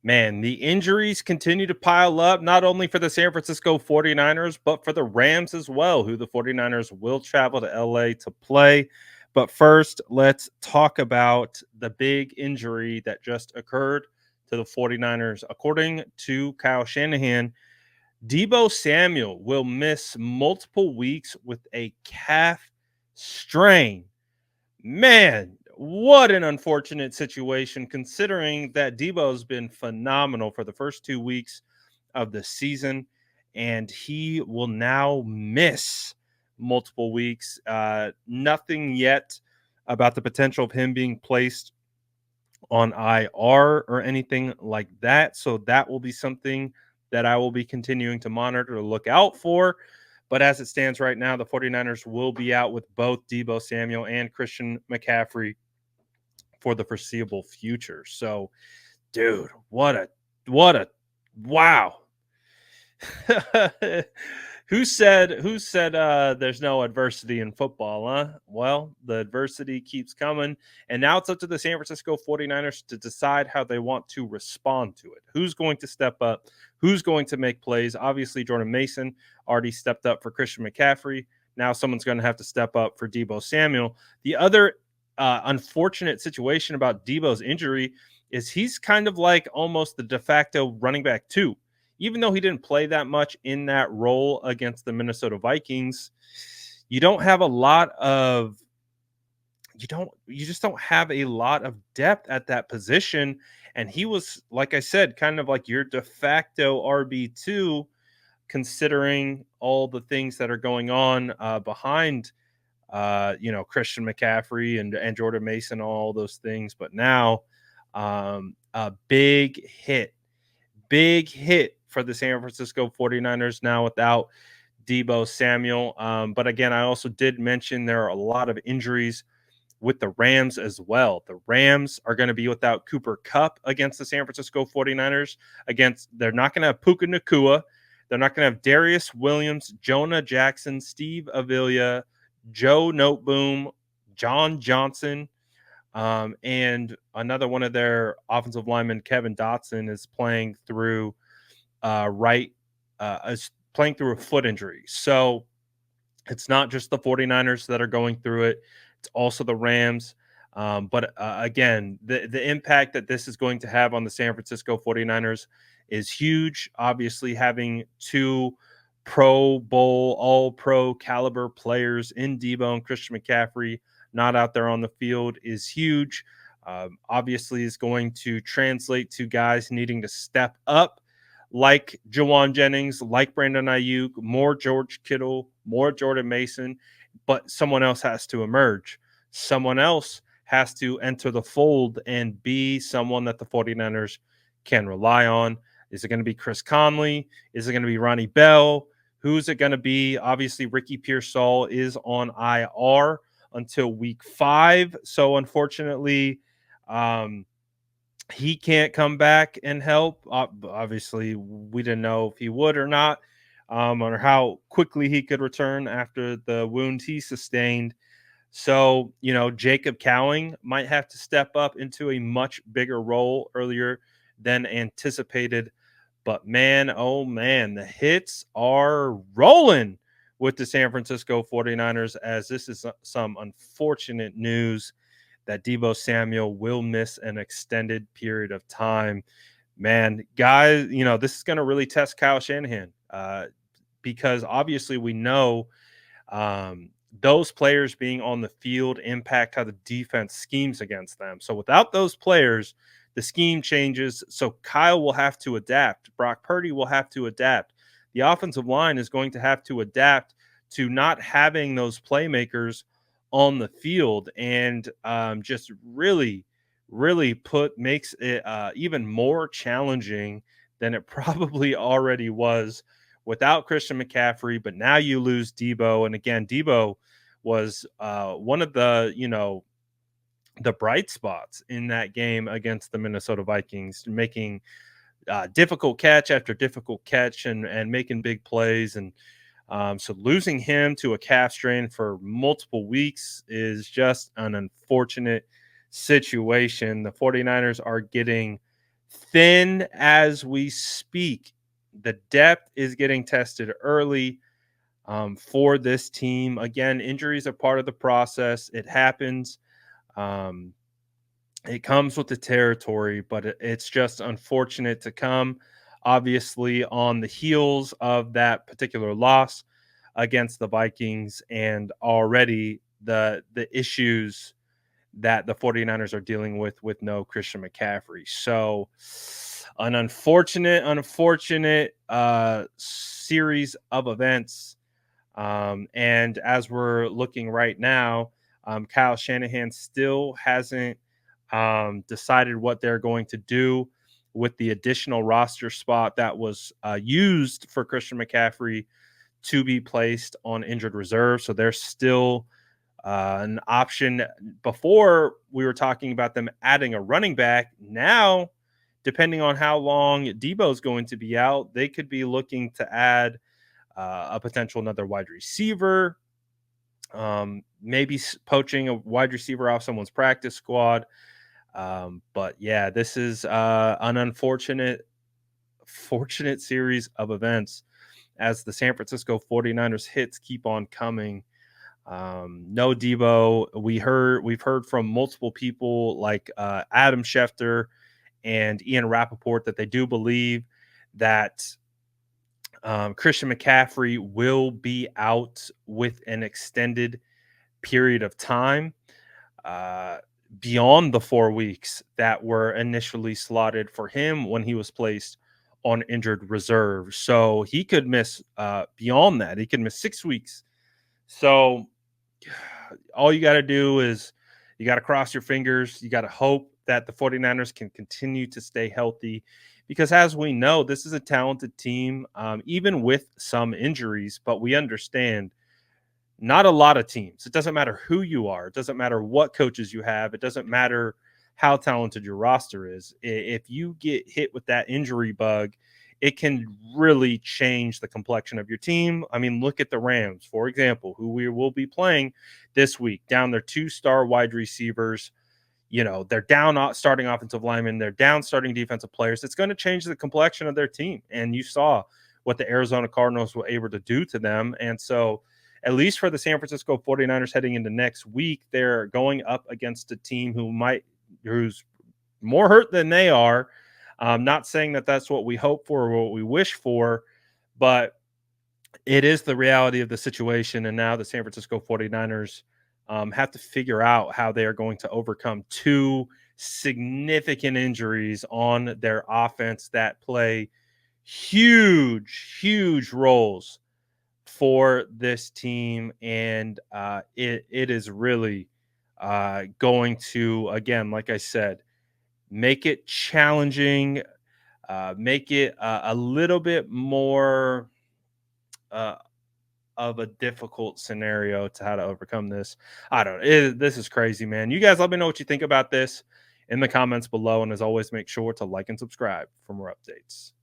Man, the injuries continue to pile up, not only for the San Francisco 49ers, but for the Rams as well, who the 49ers will travel to LA to play. But first, let's talk about the big injury that just occurred to the 49ers. According to Kyle Shanahan, Deebo Samuel will miss multiple weeks with a calf strain. Man, what an unfortunate situation considering that Debo's been phenomenal for the first 2 weeks of the season, and he will now miss multiple weeks. Nothing yet about the potential of him being placed on IR or anything like that. So that will be something that I will be continuing to monitor to look out for. But as it stands right now, the 49ers will be out with both Deebo Samuel and Christian McCaffrey for the foreseeable future. So, dude, what a wow. who said there's no adversity in football, huh? Well, the adversity keeps coming, and now it's up to the San Francisco 49ers to decide how they want to respond to it. Who's going to step up? Who's going to make plays? Obviously, Jordan Mason already stepped up for Christian McCaffrey. Now someone's going to have to step up for Deebo Samuel. The other unfortunate situation about Deebo's injury is he's kind of like almost the de facto running back too. Even though he didn't play that much in that role against the Minnesota Vikings, you don't have a lot of you just don't have a lot of depth at that position. And he was, like I said, kind of like your de facto RB2, considering all the things that are going on behind Christian McCaffrey and Jordan Mason, all those things. But now a big hit for the San Francisco 49ers now without Deebo Samuel. But again, I also did mention there are a lot of injuries with the Rams as well. The Rams are going to be without Cooper Kupp against the San Francisco 49ers. They're not going to have Puka Nacua. They're not going to have Darius Williams, Jonah Jackson, Steve Avila, Joe Noteboom, John Johnson, and another one of their offensive linemen, Kevin Dotson, is playing through is playing through a foot injury. So it's not just the 49ers that are going through it. It's also the Rams. But again, the impact that this is going to have on the San Francisco 49ers is huge. Obviously, having two Pro Bowl, all pro caliber players in Deebo and Christian McCaffrey not out there on the field is huge. Obviously, is going to translate to guys needing to step up, like Jawan Jennings, like Brandon Ayuk, more George Kittle, more Jordan Mason, but someone else has to emerge. Someone else has to enter the fold and be someone that the 49ers can rely on. Is it going to be Chris Conley? Is it going to be Ronnie Bell? Who's it going to be? Obviously, Ricky Pearsall is on IR until week 5. So unfortunately, he can't come back and help. Obviously, we didn't know if he would or not, or how quickly he could return after the wound he sustained. So, Jacob Cowing might have to step up into a much bigger role earlier than anticipated. But man, oh man, the hits are rolling with the San Francisco 49ers, as this is some unfortunate news that Deebo Samuel will miss an extended period of time. Man, guys, this is going to really test Kyle Shanahan because obviously we know those players being on the field impact how the defense schemes against them. So without those players, the scheme changes. So Kyle will have to adapt. Brock Purdy will have to adapt. The offensive line is going to have to adapt to not having those playmakers on the field, and just really makes it even more challenging than it probably already was without Christian McCaffrey. But now you lose Deebo, and again, Deebo was one of the bright spots in that game against the Minnesota Vikings, making difficult catch after difficult catch and making big plays. And so losing him to a calf strain for multiple weeks is just an unfortunate situation. The 49ers are getting thin as we speak. The depth is getting tested early for this team. Again, injuries are part of the process. It happens. Um, it comes with the territory, but it's just unfortunate to come, obviously, on the heels of that particular loss against the Vikings and already the issues that the 49ers are dealing with no Christian McCaffrey. So an unfortunate series of events. And as we're looking right now, Kyle Shanahan still hasn't decided what they're going to do with the additional roster spot that was used for Christian McCaffrey to be placed on injured reserve. So there's still an option. Before we were talking about them adding a running back. Now, depending on how long Deebo is going to be out, they could be looking to add a potential another wide receiver, maybe poaching a wide receiver off someone's practice squad. But yeah, this is an fortunate series of events as the San Francisco 49ers hits keep on coming. No Debo. We've heard from multiple people like Adam Schefter and Ian Rappaport that they do believe that Christian McCaffrey will be out with an extended period of time uh, beyond the 4 weeks that were initially slotted for him when he was placed on injured reserve. So he could miss beyond that. He could miss 6 weeks. So all you got to do is you got to cross your fingers. You got to hope that the 49ers can continue to stay healthy because, as we know, this is a talented team, even with some injuries. But we understand not a lot of teams. It doesn't matter who you are, it doesn't matter what coaches you have, it doesn't matter how talented your roster is. If you get hit with that injury bug, it can really change the complexion of your team. I mean, look at the Rams, for example, who we will be playing this week, down their two-star wide receivers. They're down starting offensive linemen, they're down starting defensive players. It's going to change the complexion of their team. And you saw what the Arizona Cardinals were able to do to them. And so, at least for the San Francisco 49ers heading into next week, they're going up against a team who's more hurt than they are. Not saying that that's what we hope for or what we wish for, but it is the reality of the situation. And now the San Francisco 49ers have to figure out how they are going to overcome two significant injuries on their offense that play huge roles for this team. And it is really going to, again, like I said, make it challenging, make it a little bit more uh, of a difficult scenario to how to overcome this. I don't know. This is crazy, man. You guys let me know what you think about this in the comments below. And as always, make sure to like and subscribe for more updates.